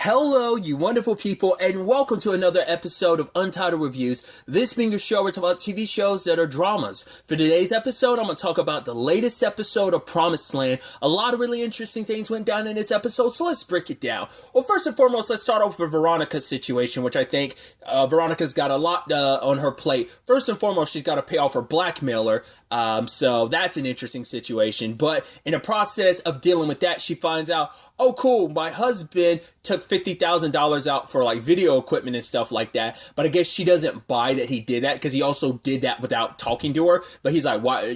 Hello, you wonderful people, and welcome to another episode of Untitled Reviews. This being a show where we talk about TV shows that are dramas. For today's episode, I'm going to talk about the latest episode of Promised Land. A lot of really interesting things went down in this episode, so let's break it down. Well, first and foremost, let's start off with Veronica's situation, which I think Veronica's got a lot on her plate. First and foremost, she's got to pay off her blackmailer, so that's an interesting situation. But in the process of dealing with that, she finds out, oh, cool, my husband took $50,000 out for like video equipment and stuff like that. But I guess she doesn't buy that he did that because he also did that without talking to her. But he's like, why,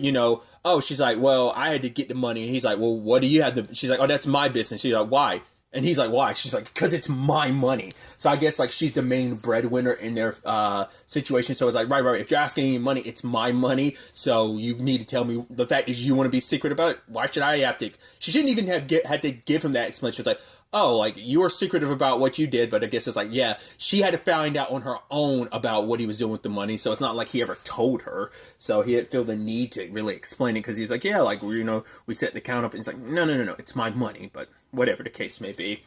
she's like, well, I had to get the money. And he's like, well, what do you have to, she's like, oh, that's my business. She's like, why? And he's like, why? She's like, because it's my money. So I guess like she's the main breadwinner in their situation. So it's like, right. If you're asking me money, it's my money. So you need to tell me. The fact is you want to be secret about it. Why should I have to? She shouldn't even have had to give him that explanation. It's like, oh, like you were secretive about what you did. But I guess it's like, yeah, she had to find out on her own about what he was doing with the money. So it's not like he ever told her. So he didn't feel the need to really explain it because he's like, yeah, like, we set the account up. And it's like, no, it's my money. But whatever the case may be.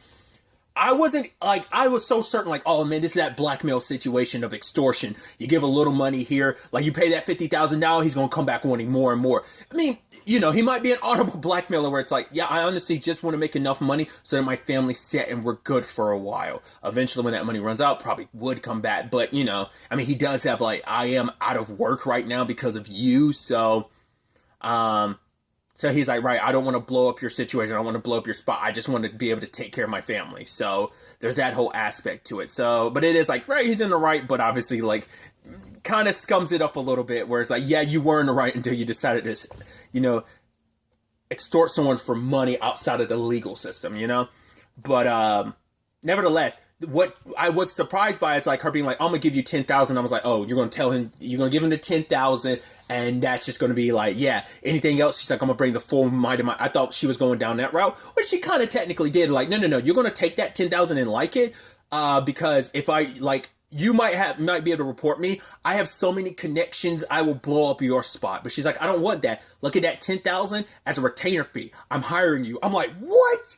I was so certain, like, oh man, this is that blackmail situation of extortion. You give a little money here, like you pay that $50,000, he's going to come back wanting more and more. I mean, he might be an honorable blackmailer where it's like, yeah, I honestly just want to make enough money so that my family's set and we're good for a while. Eventually, when that money runs out, probably would come back. But, he does have, like, I am out of work right now because of you. So he's like, right, I don't want to blow up your situation. I don't want to blow up your spot. I just want to be able to take care of my family. So there's that whole aspect to it. So, but it is like, right, he's in the right, but obviously like kind of scums it up a little bit where it's like, yeah, you were in the right until you decided to, extort someone for money outside of the legal system, But nevertheless, what I was surprised by, it's like her being like, I'm going to give you $10,000. I was like, oh, you're going to tell him, you're going to give him the $10,000 and that's just going to be like, yeah, anything else? She's like, I'm going to bring the full might of my, I thought she was going down that route, which she kind of technically did. Like, no, you're going to take that $10,000 and like it. Because if I like, you might be able to report me. I have so many connections. I will blow up your spot. But she's like, I don't want that. Look at that $10,000 as a retainer fee. I'm hiring you. I'm like, what?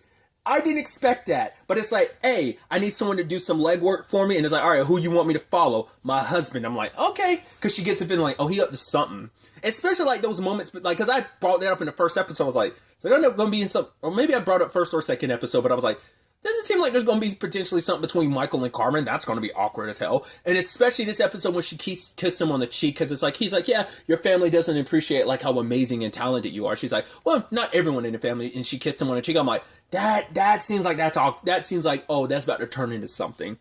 I didn't expect that. But it's like, hey, I need someone to do some legwork for me. And it's like, all right, who you want me to follow? My husband. I'm like, okay. Because she gets a bit like, oh, he up to something. Especially like those moments, like, because I brought that up in the first episode. I was like, so they're going to be in some, or maybe I brought it first or second episode, but I was like, doesn't seem like there's going to be potentially something between Michael and Carmen. That's going to be awkward as hell. And especially this episode when she kissed him on the cheek, because it's like, he's like, yeah, your family doesn't appreciate like how amazing and talented you are. She's like, well, not everyone in the family. And she kissed him on the cheek. I'm like, that seems like that's all. That seems like, oh, that's about to turn into something.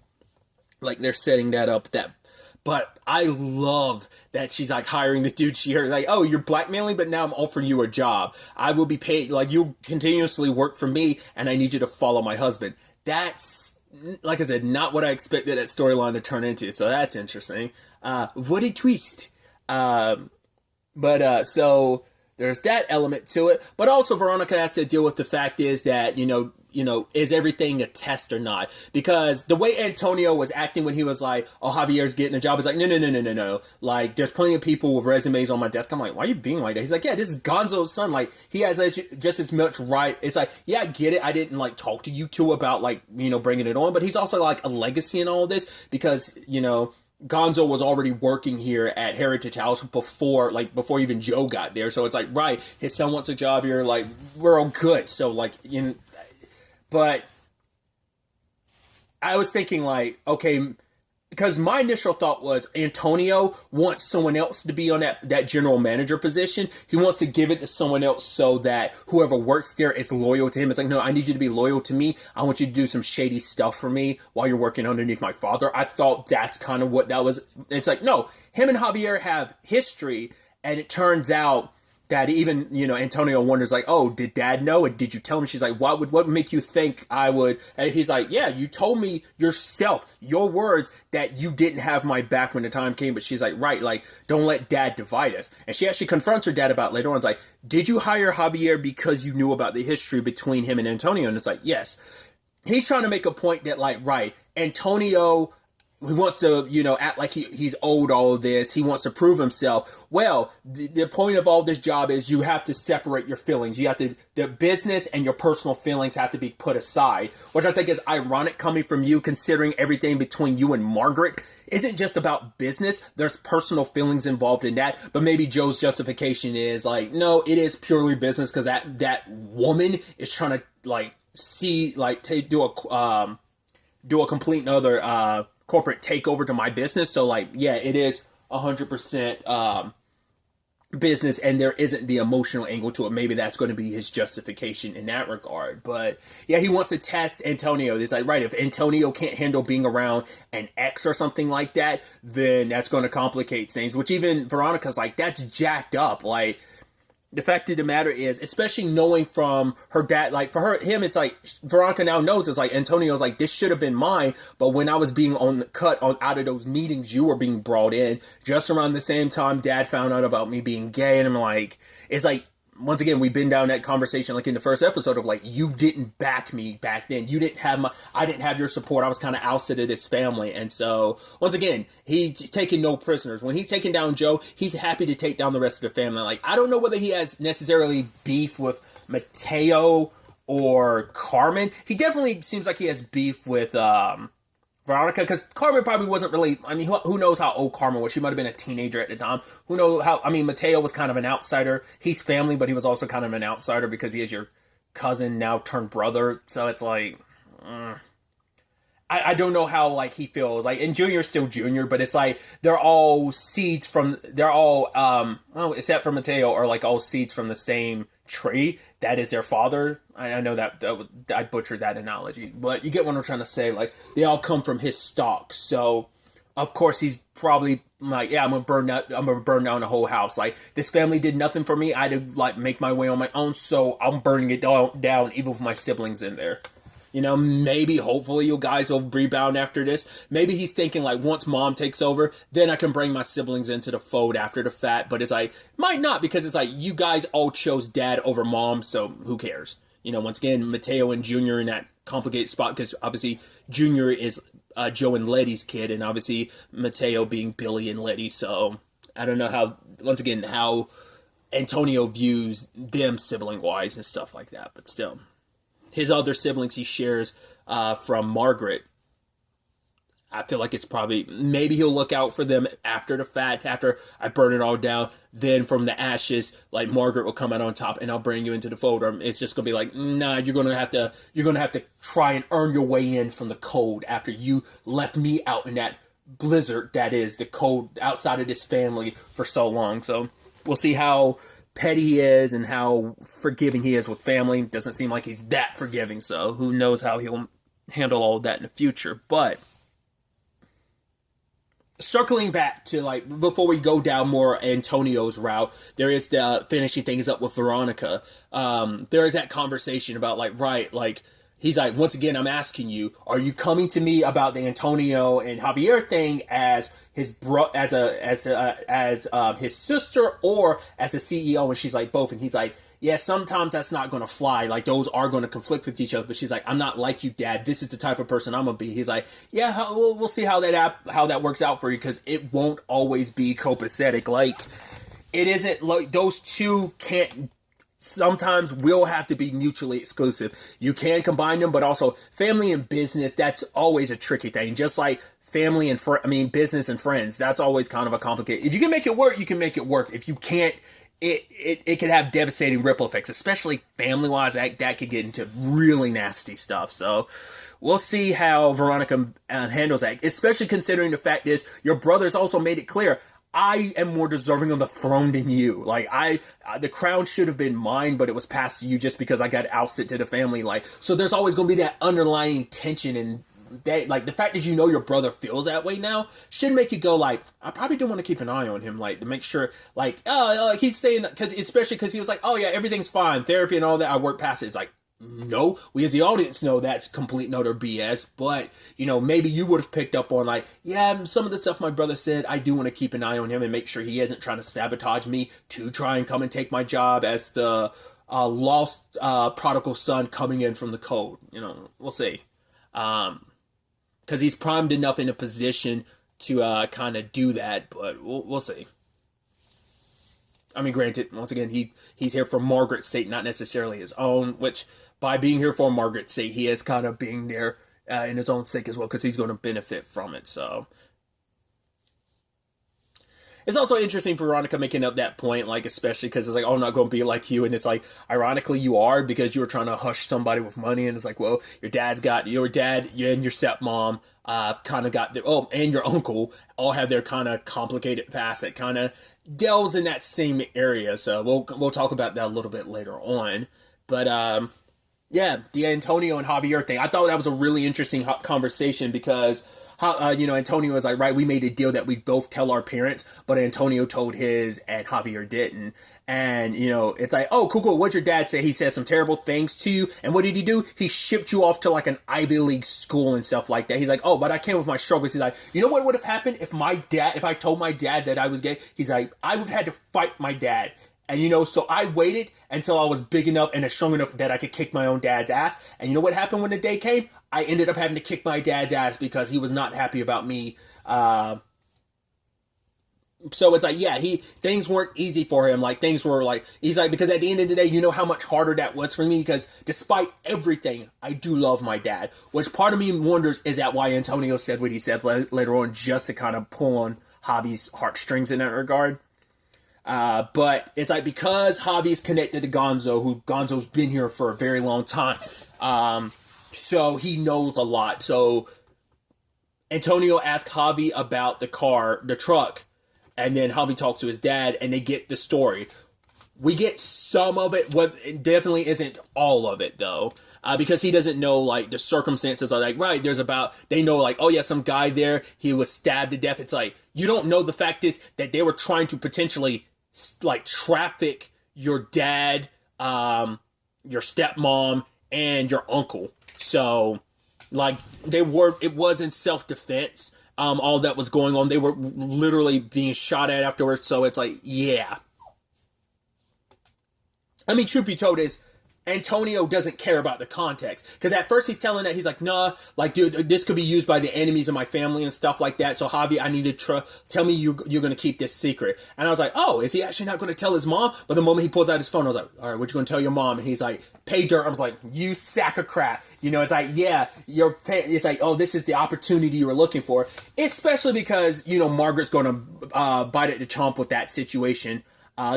Like they're setting that up. But I love that she's like hiring the dude she heard, like, oh, you're blackmailing, but now I'm offering you a job. I will be paid, like, you continuously work for me, and I need you to follow my husband. That's, like I said, not what I expected that storyline to turn into, so that's interesting. What a twist. So there's that element to it, but also Veronica has to deal with the fact is that, is everything a test or not? Because the way Antonio was acting when he was like, oh, Javier's getting a job, is like, no. Like, there's plenty of people with resumes on my desk. I'm like, why are you being like that? He's like, yeah, this is Gonzo's son. Like, he has just as much right. It's like, yeah, I get it. I didn't, like, talk to you two about, like, bringing it on. But he's also, like, a legacy in all of this because, Gonzo was already working here at Heritage House before even Joe got there. So it's like, right, his son wants a job here. Like, we're all good. So, like, but I was thinking like, okay, because my initial thought was Antonio wants someone else to be on that general manager position. He wants to give it to someone else so that whoever works there is loyal to him. It's like, no, I need you to be loyal to me. I want you to do some shady stuff for me while you're working underneath my father. I thought that's kind of what that was. It's like, no, him and Javier have history. And it turns out that even, Antonio wonders like, oh, did dad know? And did you tell him? She's like, what would make you think I would? And he's like, yeah, you told me yourself, your words, that you didn't have my back when the time came. But she's like, right, like, don't let dad divide us. And she actually confronts her dad about later on. It's like, did you hire Javier because you knew about the history between him and Antonio? And it's like, yes. He's trying to make a point that like, right, Antonio he wants to, act like he's owed all of this. He wants to prove himself. Well, the point of all this job is you have to separate your feelings. You have to, the business and your personal feelings have to be put aside, which I think is ironic coming from you, considering everything between you and Margaret isn't just about business. There's personal feelings involved in that. But maybe Joe's justification is like, no, it is purely business because that woman is trying to do a complete another corporate takeover to my business. So it is 100% business, and there isn't the emotional angle to it. Maybe that's going to be his justification in that regard. But yeah, he wants to test Antonio. It's like, right, if Antonio can't handle being around an ex or something like that, then that's going to complicate things, which even Veronica's like, that's jacked up. Like, the fact of the matter is, especially knowing from her dad, like for him, it's like Veronica now knows it's like Antonio's like, this should have been mine. But when I was being out of those meetings, you were being brought in just around the same time Dad found out about me being gay. And I'm like, it's like, once again, we've been down that conversation like in the first episode of like, you didn't back me back then. I didn't have your support. I was kind of ousted of this family. And so once again, he's taking no prisoners. When he's taking down Joe, he's happy to take down the rest of the family. Like, I don't know whether he has necessarily beef with Mateo or Carmen. He definitely seems like he has beef with, Veronica, because Carmen probably wasn't really, I mean, who knows how old Carmen was. She might have been a teenager at the time. Who knows how, I mean, Mateo was kind of an outsider. He's family, but he was also kind of an outsider because he is your cousin now turned brother. So it's like, I don't know how, like, he feels. Like, and Junior's still Junior, but it's like, they're all well, except for Mateo, are like all seeds from the same tree. That is their father. I know that I butchered that analogy, but you get what I'm trying to say. Like, they all come from his stock. So, of course, he's probably like, yeah, I'm gonna burn down the whole house. Like, this family did nothing for me. I had to like make my way on my own, so I'm burning it down, even with my siblings in there. Maybe, hopefully, you guys will rebound after this. Maybe he's thinking, like, once Mom takes over, then I can bring my siblings into the fold after the fact. But it's like, might not, because it's like, you guys all chose Dad over Mom, so who cares? Once again, Mateo and Junior in that complicated spot, because obviously Junior is Joe and Letty's kid, and obviously Mateo being Billy and Letty. So I don't know how Antonio views them sibling-wise and stuff like that, but still. His other siblings he shares from Margaret. I feel like it's probably, maybe he'll look out for them after the fact, after I burn it all down. Then from the ashes, like, Margaret will come out on top and I'll bring you into the fold. Or it's just gonna be like, nah, you're gonna have to try and earn your way in from the cold after you left me out in that blizzard that is the cold outside of this family for so long. So we'll see how petty he is and how forgiving he is with family. Doesn't seem like he's that forgiving, so who knows how he'll handle all of that in the future. But circling back to, like, before we go down more Antonio's route, there is the finishing things up with Veronica. There is that conversation about, like, right, like, he's like, once again, I'm asking you, are you coming to me about the Antonio and Javier thing as his his sister or as a CEO? And she's like, both. And he's like, yeah, sometimes that's not going to fly. Like, those are going to conflict with each other. But she's like, I'm not like you, Dad. This is the type of person I'm going to be. He's like, yeah, we'll see how that works out for you, because it won't always be copacetic. Like, it isn't like those two can't. Sometimes will have to be mutually exclusive. You can combine them, but also family and business, that's always a tricky thing. Just like family and business and friends, that's always kind of a complicated. If you can make it work, you can make it work. If you can't, it can have devastating ripple effects, especially family-wise. That could get into really nasty stuff. So we'll see how Veronica handles that, especially considering the fact is your brother's also made it clear, I am more deserving of the throne than you. Like, the crown should have been mine, but it was passed to you just because I got ousted to the family. Like, so there's always going to be that underlying tension, and that, like, the fact that your brother feels that way now should make you go, like, I probably do want to keep an eye on him, like, to make sure, like, he's saying that, especially because he was like, oh yeah, everything's fine, therapy and all that, I work past it. It's like, no, we as the audience know that's complete and utter BS, but, maybe you would have picked up on, like, yeah, some of the stuff my brother said, I do want to keep an eye on him and make sure he isn't trying to sabotage me to try and come and take my job as the lost prodigal son coming in from the cold. We'll see. because he's primed enough in a position to kind of do that, but we'll see. I mean, granted, once again, he's here for Margaret's sake, not necessarily his own, which by being here for Margaret's sake, he is kind of being there in his own sake as well, because he's going to benefit from it, so. It's also interesting for Veronica making up that point, like, especially because it's like, oh, I'm not going to be like you, and it's like, ironically, you are, because you were trying to hush somebody with money, and it's like, well, your dad and your stepmom kind of got their, and your uncle all have their kind of complicated past that kind of delves in that same area, so we'll talk about that a little bit later on, but, yeah, the Antonio and Javier thing, I thought that was a really interesting conversation, because Antonio was like, right, we made a deal that we'd both tell our parents, but Antonio told his and Javier didn't. And, it's like, oh, cool. What'd your dad say? He said some terrible things to you. And what did he do? He shipped you off to like an Ivy League school and stuff like that. He's like, oh, but I came with my struggles. He's like, you know what would have happened if I told my dad that I was gay? He's like, I would have had to fight my dad. And, so I waited until I was big enough and strong enough that I could kick my own dad's ass. And you know what happened when the day came? I ended up having to kick my dad's ass because he was not happy about me. So it's like, yeah, things weren't easy for him. Like, things were like, he's like, because at the end of the day, you know how much harder that was for me? Because despite everything, I do love my dad. Which part of me wonders, is that why Antonio said what he said later on, just to kind of pull on Javi's heartstrings in that regard? But it's like, because Javi's connected to Gonzo's been here for a very long time. So he knows a lot. So Antonio asked Javi about the truck, and then Javi talks to his dad, and they get the story. We get some of it. It definitely isn't all of it, though. Because he doesn't know, like, the circumstances are like, right, they know, like, oh yeah, some guy there, he was stabbed to death. It's like, you don't know the fact is that they were trying to potentially like traffic your dad, your stepmom, and your uncle. So, like, it wasn't self-defense, all that was going on. They were literally being shot at afterwards, so it's like, yeah. I mean, truth be told is, Antonio doesn't care about the context. Because at first he's telling that, he's like, nah, like, dude, this could be used by the enemies of my family and stuff like that. So, Javi, I need to tell me you're going to keep this secret. And I was like, oh, is he actually not going to tell his mom? But the moment he pulls out his phone, I was like, all right, what you going to tell your mom? And he's like, pay dirt. I was like, you sack of crap. It's like, yeah, it's like, oh, this is the opportunity you were looking for. Especially because, Margaret's going to bite at the chomp with that situation.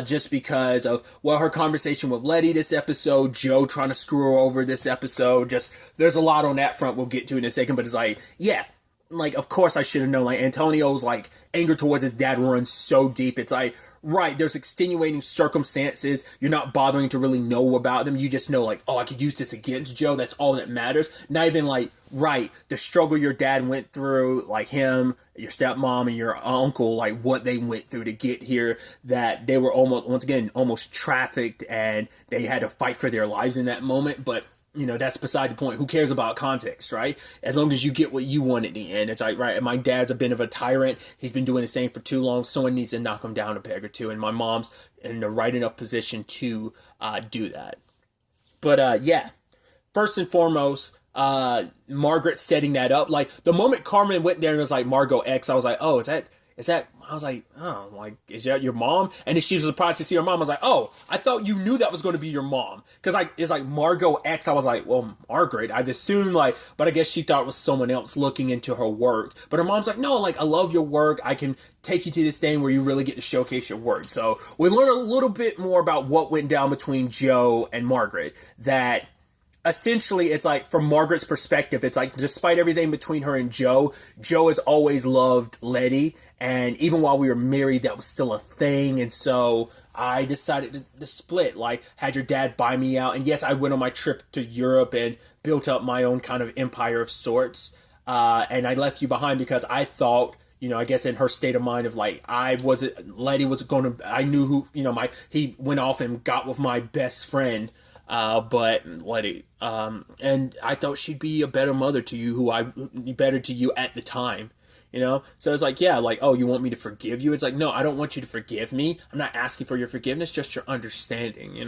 Just because of, her conversation with Letty this episode, Joe trying to screw her over this episode, there's a lot on that front we'll get to in a second, but it's like, yeah, like, of course I should have known, like, Antonio's, like, anger towards his dad runs so deep, it's like, right, there's extenuating circumstances, you're not bothering to really know about them, you just know, like, oh, I could use this against Joe, that's all that matters, not even, like, right, the struggle your dad went through, like him, your stepmom, and your uncle, like, what they went through to get here, that they were almost trafficked, and they had to fight for their lives in that moment, but that's beside the point. Who cares about context, right? As long as you get what you want at the end. It's like, right, my dad's a bit of a tyrant. He's been doing the same for too long. Someone needs to knock him down a peg or two. And my mom's in the right enough position to do that. But, yeah. First and foremost, Margaret setting that up. Like, the moment Carmen went there and was like, Margot X, I was like, oh, is that, I was like, oh, like, is that your mom? And then she was surprised to see her mom. I was like, oh, I thought you knew that was going to be your mom. Because, like, it's like Margot X. I was like, well, Margaret. I'd assume, like, but I guess she thought it was someone else looking into her work. But her mom's like, no, like, I love your work. I can take you to this thing where you really get to showcase your work. So we learn a little bit more about what went down between Joe and Margaret. That essentially, it's like, from Margaret's perspective, it's like, despite everything between her and Joe has always loved Letty, and even while we were married, that was still a thing, and so I decided to split, like, had your dad buy me out, and yes, I went on my trip to Europe and built up my own kind of empire of sorts, and I left you behind because I thought, I guess in her state of mind of, like, Letty was going to, I knew who, he went off and got with my best friend, but Letty, and I thought she'd be a better mother to you, better to you at the time, so it's like, yeah, like, oh, you want me to forgive you? It's like, no, I don't want you to forgive me. I'm not asking for your forgiveness, just your understanding,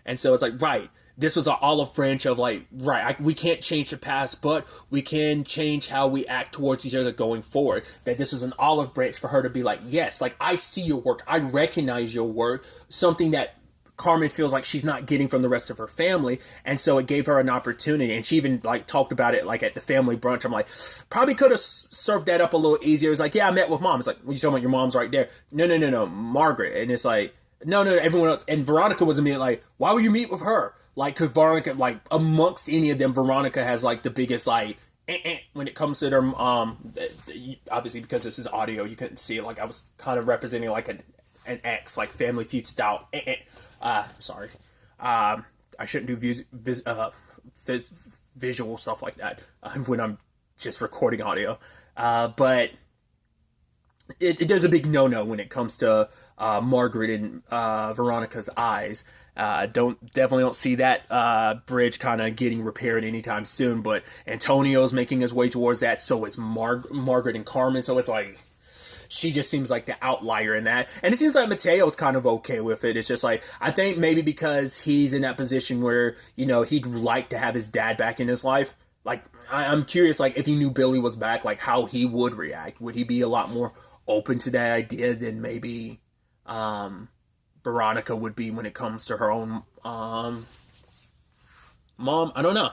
and so it's like, right, this was an olive branch of like, right, we can't change the past, but we can change how we act towards each other going forward. That this was an olive branch for her to be like, yes, like, I see your work, I recognize your work, something that Carmen feels like she's not getting from the rest of her family. And so it gave her an opportunity. And she even like talked about it like at the family brunch. I'm like, probably could have served that up a little easier. It's like, yeah, I met with mom. It's like, what you talking about? Your mom's right there. No, Margaret. And it's like, no, everyone else. And Veronica was immediately like, why would you meet with her? Like, cause Veronica, like, amongst any of them, Veronica has like the biggest like when it comes to their obviously because this is audio, you couldn't see it. Like, I was kind of representing like an X, like Family Feud style. Sorry. I shouldn't do visual stuff like that when I'm just recording audio. But there's a big no-no when it comes to Margaret and Veronica's eyes. Definitely don't see that bridge kind of getting repaired anytime soon. But Antonio's making his way towards that. So is Margaret and Carmen. So it's like, she just seems like the outlier in that. And it seems like Mateo's kind of okay with it. It's just like, I think maybe because he's in that position where, you know, he'd like to have his dad back in his life. Like, I'm curious, like, if he knew Billy was back, like, how he would react. Would he be a lot more open to that idea than maybe Veronica would be when it comes to her own mom? I don't know.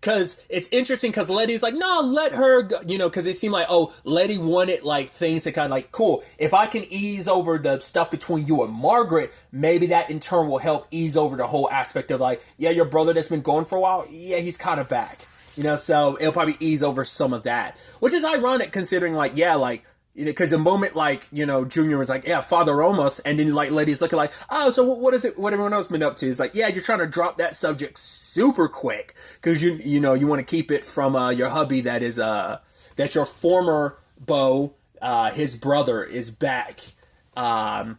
Because it's interesting because Letty's like, no, let her go, you know, because it seemed like, oh, Letty wanted like things to kind of like, cool, if I can ease over the stuff between you and Margaret, maybe that in turn will help ease over the whole aspect of like, yeah, your brother that's been gone for a while, yeah, he's kind of back, you know, so it'll probably ease over some of that, which is ironic considering like, yeah, like, you know, because the moment, like, you know, Junior was like, yeah, Father Ramos, and then, like, Letty's looking like, oh, so what is it, what everyone else been up to? It's like, yeah, you're trying to drop that subject super quick, because, you know, you want to keep it from your hubby that is, that your former beau, his brother, is back, and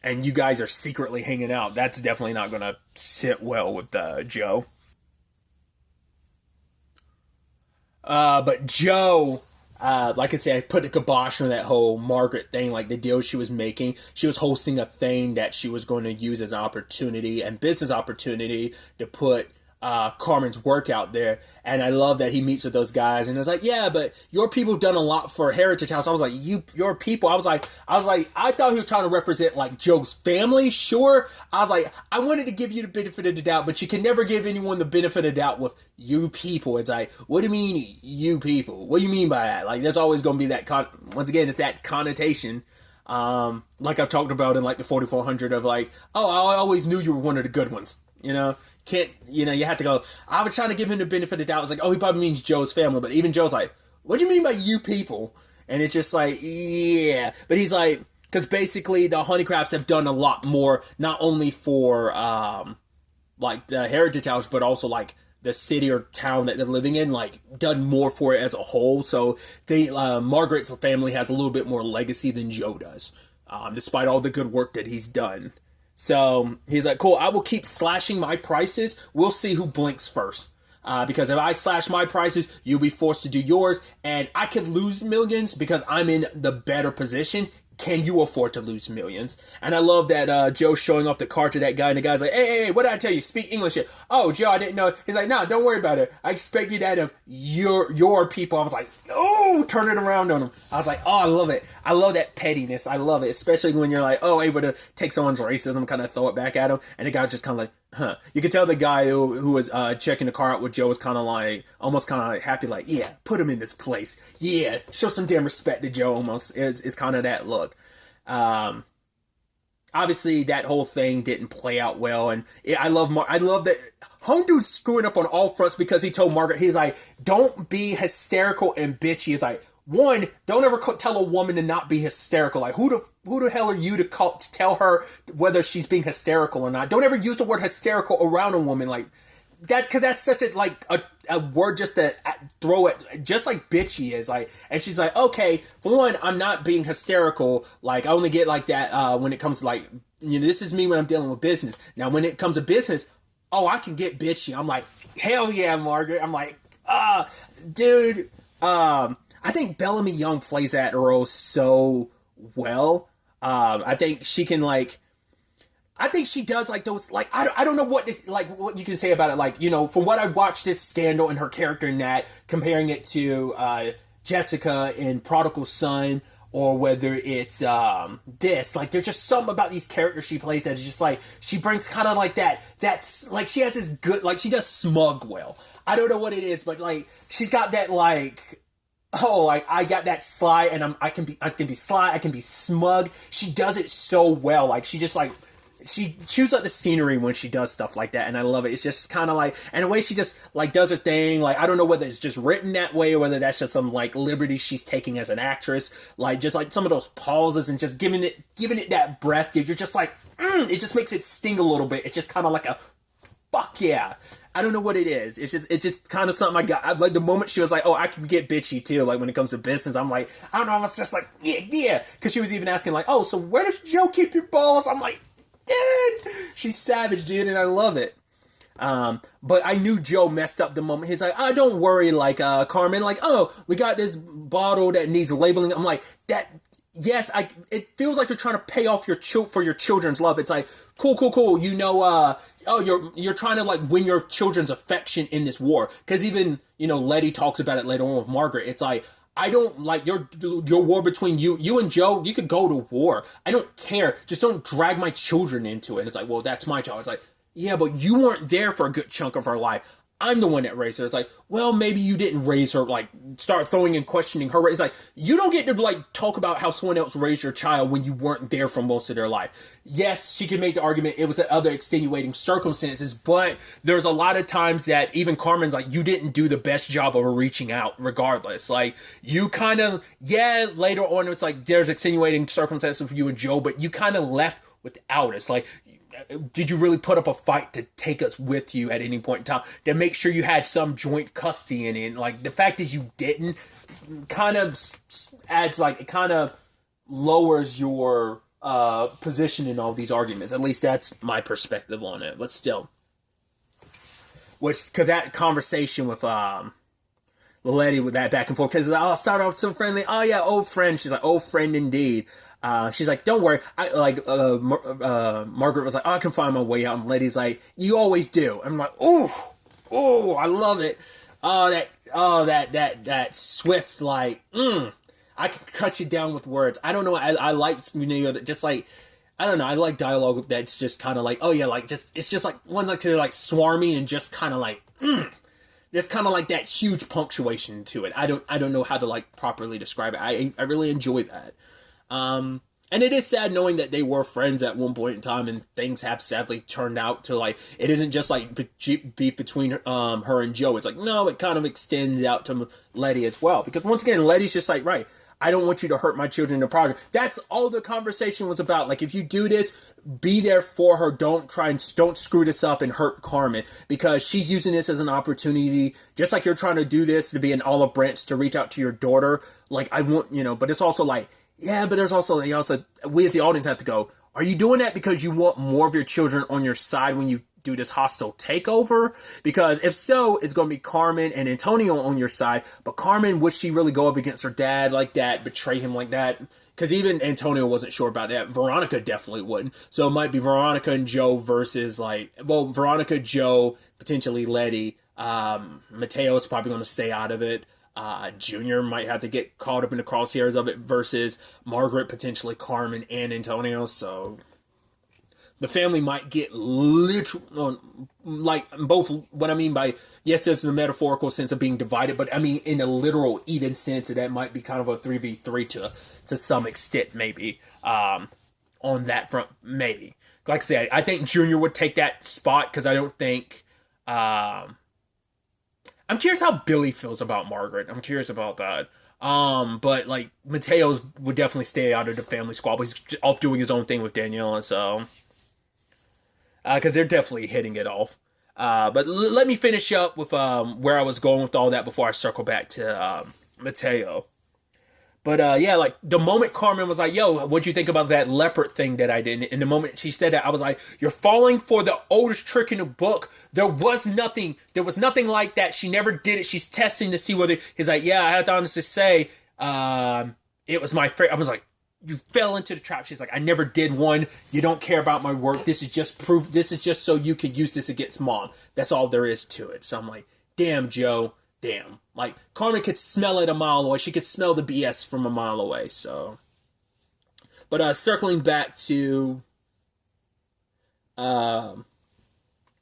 you guys are secretly hanging out. That's definitely not going to sit well with Joe. But Joe... like I said, I put the kibosh on that whole Margaret thing, like the deal she was making. She was hosting a thing that she was going to use as an opportunity and business opportunity to put Carmen's work out there. And I love that he meets with those guys and it's like, yeah, but your people have done a lot for Heritage House. I was like, your people. I was like, I thought he was trying to represent like Joe's family. Sure. I was like, I wanted to give you the benefit of the doubt, but you can never give anyone the benefit of the doubt with you people. It's like, what do you mean you people? What do you mean by that? Like, there's always going to be that, once again, it's that connotation. Like I've talked about in like the 4400 of like, oh, I always knew you were one of the good ones, you know? You have to go, I was trying to give him the benefit of the doubt. I was like, oh, he probably means Joe's family. But even Joe's like, what do you mean by you people? And it's just like, yeah. But he's like, because basically the Honeycrafts have done a lot more, not only for, like the Heritage House, but also like the city or town that they're living in, like done more for it as a whole. So Margaret's family has a little bit more legacy than Joe does, despite all the good work that he's done. So he's like, cool, I will keep slashing my prices. We'll see who blinks first. Because if I slash my prices, you'll be forced to do yours. And I could lose millions because I'm in the better position. Can you afford to lose millions? And I love that Joe's showing off the card to that guy. And the guy's like, hey, what did I tell you? Speak English here. Oh, Joe, I didn't know. He's like, nah, don't worry about it. I expected that of your people. I was like, oh, turn it around on him. I was like, oh, I love it. I love that pettiness. I love it. Especially when you're like, oh, able to take someone's racism, kind of throw it back at him. And the guy's just kind of like, huh. You could tell the guy who was checking the car out with Joe was kind of like, almost kind of like happy, like, yeah, put him in this place. Yeah, show some damn respect to Joe almost. Is kind of that look. Obviously that whole thing didn't play out well, and I love that Home Dude's screwing up on all fronts because he told Margaret, he's like, don't be hysterical and bitchy. He's like, one, don't ever tell a woman to not be hysterical. Like, who the hell are you to tell her whether she's being hysterical or not? Don't ever use the word hysterical around a woman like that, because that's such a word just to throw it, just like bitchy is like. And she's like, okay, for one, I'm not being hysterical. Like, I only get like that when it comes to like, you know, this is me when I'm dealing with business. Now, when it comes to business, oh, I can get bitchy. I'm like, hell yeah, Margaret. I'm like, dude. I think Bellamy Young plays that role so well. I think she can like, I think she does like those, like, I don't know what this, like, what you can say about it. Like, you know, from what I've watched this Scandal and her character in that, comparing it to Jessica in Prodigal Son, or whether it's this, like, there's just something about these characters she plays that is just like, she brings kind of like that's like, she has this good, like, she does smug well. I don't know what it is, but like, she's got that like, oh, like, I got that sly, and I can be sly, I can be smug. She does it so well. Like, she just like, she chews up the scenery when she does stuff like that, and I love it. It's just kind of like, and the way she just like does her thing, like, I don't know whether it's just written that way or whether that's just some like liberty she's taking as an actress, like just like some of those pauses and just giving it that breath. You're just like, it just makes it sting a little bit. It's just kind of like a fuck yeah. I don't know what it is. It's just kind of something I got. Like, the moment she was like, oh, I can get bitchy too. Like, when it comes to business, I'm like, I don't know. I was just like, yeah. Because she was even asking like, oh, so where does Joe keep your balls? I'm like, dude, she's savage, dude, and I love it. But I knew Joe messed up the moment. He's like, oh, don't worry, like, Carmen, like, oh, we got this bottle that needs labeling. I'm like, yes, it feels like you're trying to pay off for your children's love. It's like, cool. You know, you're trying to like win your children's affection in this war. Because even, you know, Letty talks about it later on with Margaret. It's like, I don't like your war between you and Joe. You could go to war. I don't care. Just don't drag my children into it. It's like, well, that's my child. It's like, yeah, but you weren't there for a good chunk of her life. I'm the one that raised her. It's like, well, maybe you didn't raise her, like, start throwing and questioning her. It's like, you don't get to, like, talk about how someone else raised your child when you weren't there for most of their life. Yes, she can make the argument it was other extenuating circumstances, but there's a lot of times that even Carmen's like, you didn't do the best job of reaching out regardless. Like, you kind of, yeah, later on it's like, there's extenuating circumstances for you and Joe, but you kind of left without us. Like, did you really put up a fight to take us with you at any point in time to make sure you had some joint custody in it? Like, the fact that you didn't kind of adds, like, it kind of lowers your position in all these arguments. At least that's my perspective on it. But still, because that conversation with Letty with that back and forth, because I'll start off so friendly. Oh yeah, old friend. She's like, old friend indeed. She's like, don't worry. Margaret was like, oh, I can find my way out. And Letty's like, you always do. I'm like, oh, I love it. That swift, like, I can cut you down with words. I don't know. I like, you know, just like, I don't know. I like dialogue that's just kind of like, oh yeah, like just, it's just like one like to like swarmy and just kind of like, there's kind of like that huge punctuation to it. I don't know how to like properly describe it. I really enjoy that. And it is sad knowing that they were friends at one point in time, and things have sadly turned out to like, it isn't just like beef between her and Joe. It's like, no, it kind of extends out to Letty as well. Because once again, Letty's just like, right, I don't want you to hurt my children in the project. That's all the conversation was about. Like, if you do this, be there for her. Don't screw this up and hurt Carmen, because she's using this as an opportunity, just like you're trying to do this to be an olive branch to reach out to your daughter. Like, I want, you know, but it's also like, yeah, but there's also, we as the audience have to go, are you doing that because you want more of your children on your side when you do this hostile takeover? Because if so, it's going to be Carmen and Antonio on your side. But Carmen, would she really go up against her dad like that, betray him like that? Because even Antonio wasn't sure about that. Veronica definitely wouldn't. So it might be Veronica and Joe versus, like, well, Veronica, Joe, potentially Letty. Mateo's probably going to stay out of it. Junior might have to get caught up in the crosshairs of it versus Margaret, potentially Carmen and Antonio. So the family might get literal, like, both. What I mean by, yes, there's the metaphorical sense of being divided, but I mean in a literal, even sense, that might be kind of a 3v3 to some extent, maybe, on that front, maybe. Like I said, I think Junior would take that spot, because I don't think, I'm curious how Billy feels about Margaret. I'm curious about that. But like, Mateo's would definitely stay out of the family squabble. He's off doing his own thing with Daniela, so, because they're definitely hitting it off. But let me finish up with where I was going with all that before I circle back to Mateo. But yeah, like, the moment Carmen was like, yo, what'd you think about that leopard thing that I did? And the moment she said that, I was like, you're falling for the oldest trick in the book. There was nothing like that. She never did it. She's testing to see whether, he's like, yeah, I have to honestly say, it was my favorite. I was like, you fell into the trap. She's like, I never did one. You don't care about my work. This is just proof. This is just so you can use this against mom. That's all there is to it. So I'm like, damn, Joe, damn. Like, Carmen could smell it a mile away. She could smell the BS from a mile away. So, but circling back to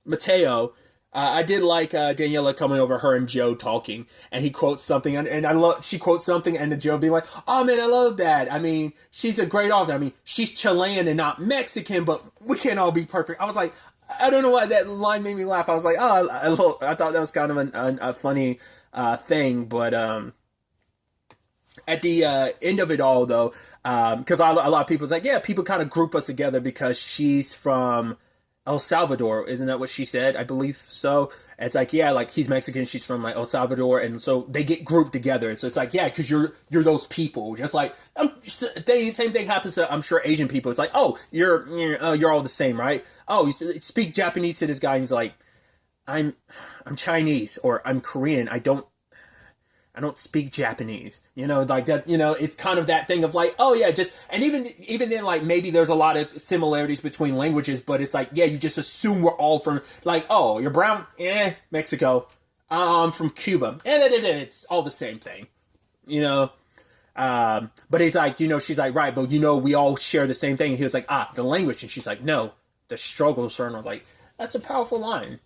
Mateo, I did like Daniela coming over, her and Joe talking, and he quotes something, and she quotes something, and the Joe being like, oh man, I love that. I mean, she's a great author. I mean, she's Chilean and not Mexican, but we can't all be perfect. I was like, I don't know why that line made me laugh. I was like, oh, I thought that was kind of a funny thing, but at the end of it all, though, because a lot of people's like, yeah, people kind of group us together because she's from El Salvador, isn't that what she said? I believe so. And it's like, yeah, like he's Mexican, she's from like El Salvador, and so they get grouped together. So it's like, yeah, because you're those people. Just like same thing happens to, I'm sure, Asian people. It's like, oh, you're all the same, right? Oh, you speak Japanese to this guy, and he's like, I'm Chinese or I'm Korean. I don't speak Japanese, like that, it's kind of that thing of like, oh yeah, just, and even then, like, maybe there's a lot of similarities between languages, but it's like, yeah, you just assume we're all from, like, oh, you're brown, Mexico, I'm from Cuba, and it's all the same thing, but he's like, she's like, right, but we all share the same thing, and he was like, the language, and she's like, no, the struggle, sir, and I was like, that's a powerful line.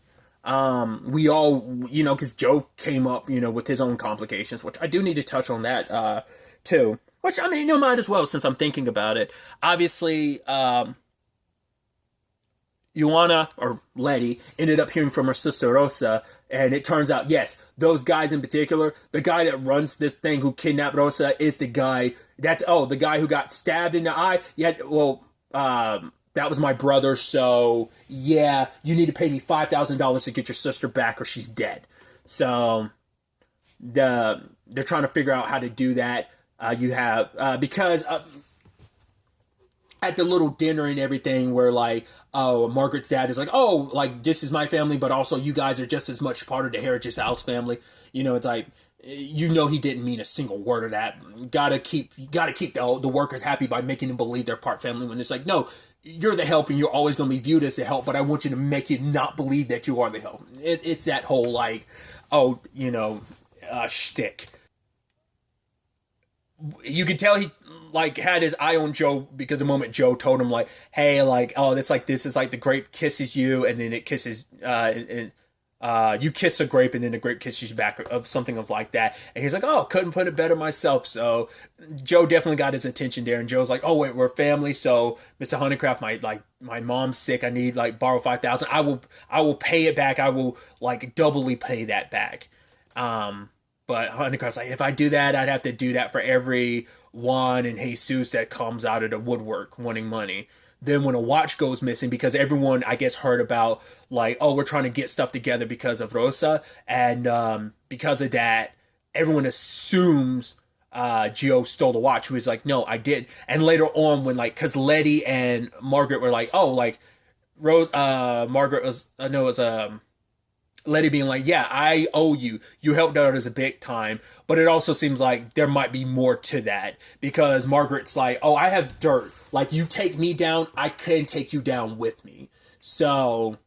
We all, because Joe came up, with his own complications, which I do need to touch on that, too. Which, I mean, might as well, since I'm thinking about it. Obviously, Ioana, or Letty, ended up hearing from her sister Rosa, and it turns out, yes, those guys in particular, the guy that runs this thing who kidnapped Rosa is the guy, the guy who got stabbed in the eye. Yeah, well, that was my brother, so yeah, you need to pay me $5,000 to get your sister back or she's dead. So they're trying to figure out how to do that. Because at the little dinner and everything where like, oh, Margaret's dad is like, oh, like this is my family, but also you guys are just as much part of the Heritage House family. It's like, he didn't mean a single word of that. You gotta keep the workers happy by making them believe they're part family when it's like, no, you're the help and you're always going to be viewed as the help, but I want you to make you not believe that you are the help. It's that whole like, shtick. You could tell he like had his eye on Joe because the moment Joe told him like, hey, like, oh, this is like the grape kisses you and then it kisses, you kiss a grape and then the grape kisses you back, of something of like that. And he's like, oh, couldn't put it better myself. So Joe definitely got his attention there. And Joe's like, oh wait, we're family. So Mr. Honeycraft, my mom's sick. I need like borrow $5,000. I will pay it back. I will like doubly pay that back. But Honeycraft's like, if I do that, I'd have to do that for every Juan and Jesus that comes out of the woodwork wanting money. Then when a watch goes missing, because everyone, I guess, heard about, like, oh, we're trying to get stuff together because of Rosa. And because of that, everyone assumes Gio stole the watch. He was like, no, I did. And later on, when, like, because Letty and Margaret were like, oh, like, Margaret was, Letty being like, yeah, I owe you. You helped out as a big time. But it also seems like there might be more to that. Because Margaret's like, oh, I have dirt. Like, you take me down, I can take you down with me. So,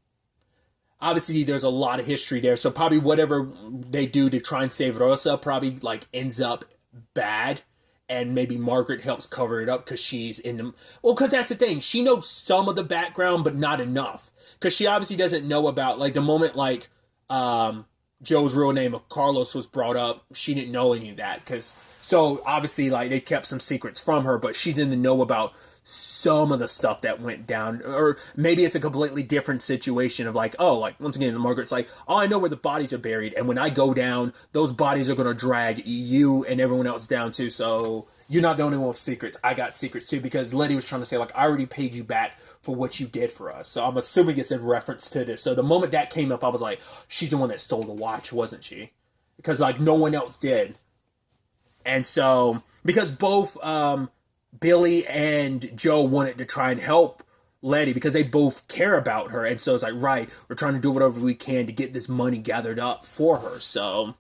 obviously, there's a lot of history there. So, probably whatever they do to try and save Rosa probably, like, ends up bad. And maybe Margaret helps cover it up because she's in the... Well, because that's the thing. She knows some of the background, but not enough. Because she obviously doesn't know about, like, the moment, like... Joe's real name of Carlos was brought up, she didn't know any of that, so obviously like they kept some secrets from her, but she didn't know about some of the stuff that went down, or maybe it's a completely different situation of like, oh, like once again Margaret's like, oh, I know where the bodies are buried, and when I go down, those bodies are going to drag you and everyone else down too, so you're not the only one with secrets. I got secrets too, because Letty was trying to say, like, I already paid you back for what you did for us. So I'm assuming it's in reference to this. So the moment that came up, I was like, she's the one that stole the watch, wasn't she? Because, like, no one else did. And so, because both Billy and Joe wanted to try and help Letty because they both care about her. And so it's like, right, we're trying to do whatever we can to get this money gathered up for her. So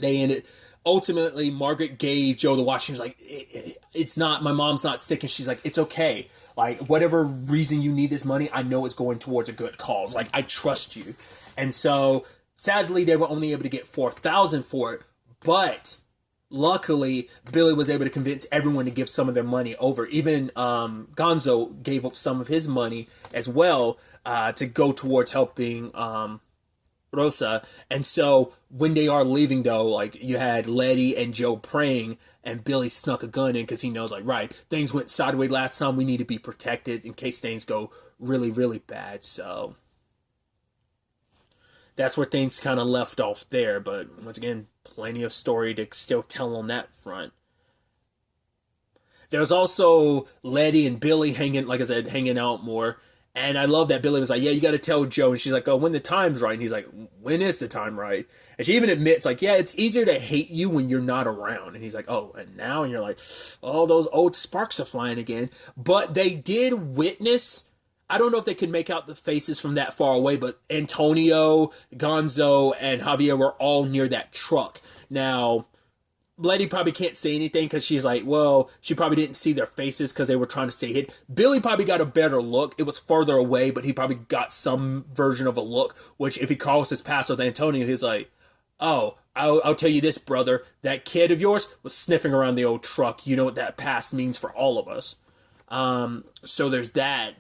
they ended... ultimately, Margaret gave Joe the watch. She was like, it's not, my mom's not sick. And she's like, it's okay. Like, whatever reason you need this money, I know it's going towards a good cause. Like, I trust you. And so, sadly, they were only able to get $4,000 for it. But luckily, Billy was able to convince everyone to give some of their money over. Even Gonzo gave up some of his money as well to go towards helping Rosa. And so when they are leaving, though, like, you had Letty and Joe praying, and Billy snuck a gun in because he knows, like, right, things went sideways last time. We need to be protected in case things go really, really bad. So that's where things kind of left off there. But once again, plenty of story to still tell on that front. There's also Letty and Billy hanging, like I said, hanging out more. And I love that Billy was like, yeah, you got to tell Joe. And she's like, oh, when the time's right. And he's like, when is the time right? And she even admits, like, yeah, it's easier to hate you when you're not around. And he's like, oh, and now? And you're like, oh, those old sparks are flying again. But they did witness, I don't know if they could make out the faces from that far away, but Antonio, Gonzo, and Javier were all near that truck. Now, Letty probably can't say anything because she's like, well, she probably didn't see their faces because they were trying to stay hid. Billy probably got a better look. It was further away, but he probably got some version of a look, which if he calls his past with Antonio, he's like, oh, I'll tell you this, brother. That kid of yours was sniffing around the old truck. You know what that past means for all of us. So there's that.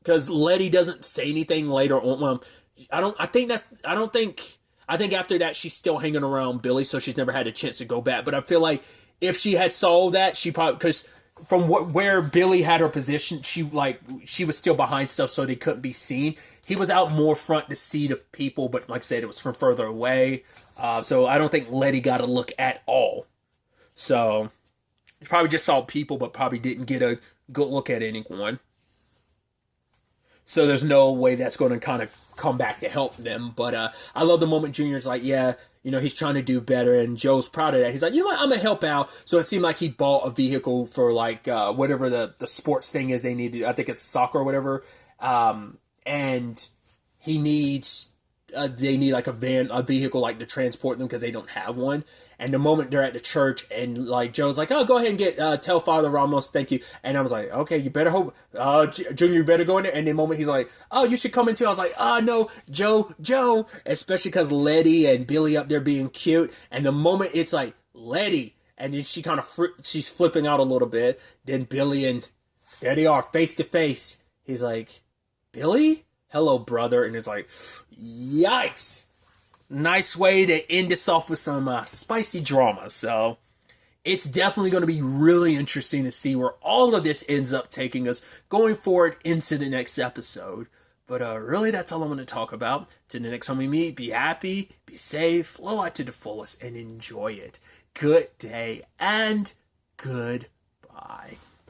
Because Letty doesn't say anything later on. Well, I think after that she's still hanging around Billy, so she's never had a chance to go back. But I feel like if she had saw that, she probably, because from where Billy had her position, she was still behind stuff, so they couldn't be seen. He was out more front to see the people, but like I said, it was from further away. So I don't think Letty got a look at all. So he probably just saw people, but probably didn't get a good look at anyone. So there's no way that's going to kind of come back to help them. But I love the moment Junior's like, yeah, you know, he's trying to do better. And Joe's proud of that. He's like, you know what, I'm going to help out. So it seemed like he bought a vehicle for like whatever the sports thing is they needed. I think it's soccer or whatever. And he needs, they need like a vehicle like to transport them because they don't have one. And the moment they're at the church and like Joe's like, oh, go ahead and get, tell Father Ramos, thank you. And I was like, okay, you better hope, Junior, you better go in there. And the moment he's like, oh, you should come in too. I was like, oh no, Joe, especially because Letty and Billy up there being cute. And the moment it's like Letty, and then she kind of, she's flipping out a little bit. Then Billy and there they are face to face. He's like, Billy? Hello, brother. And it's like, yikes. Nice way to end this off with some spicy drama. So it's definitely going to be really interesting to see where all of this ends up taking us going forward into the next episode. But really, that's all I'm going to talk about. Till the next time we meet, be happy, be safe, live life to the fullest, and enjoy it. Good day and goodbye.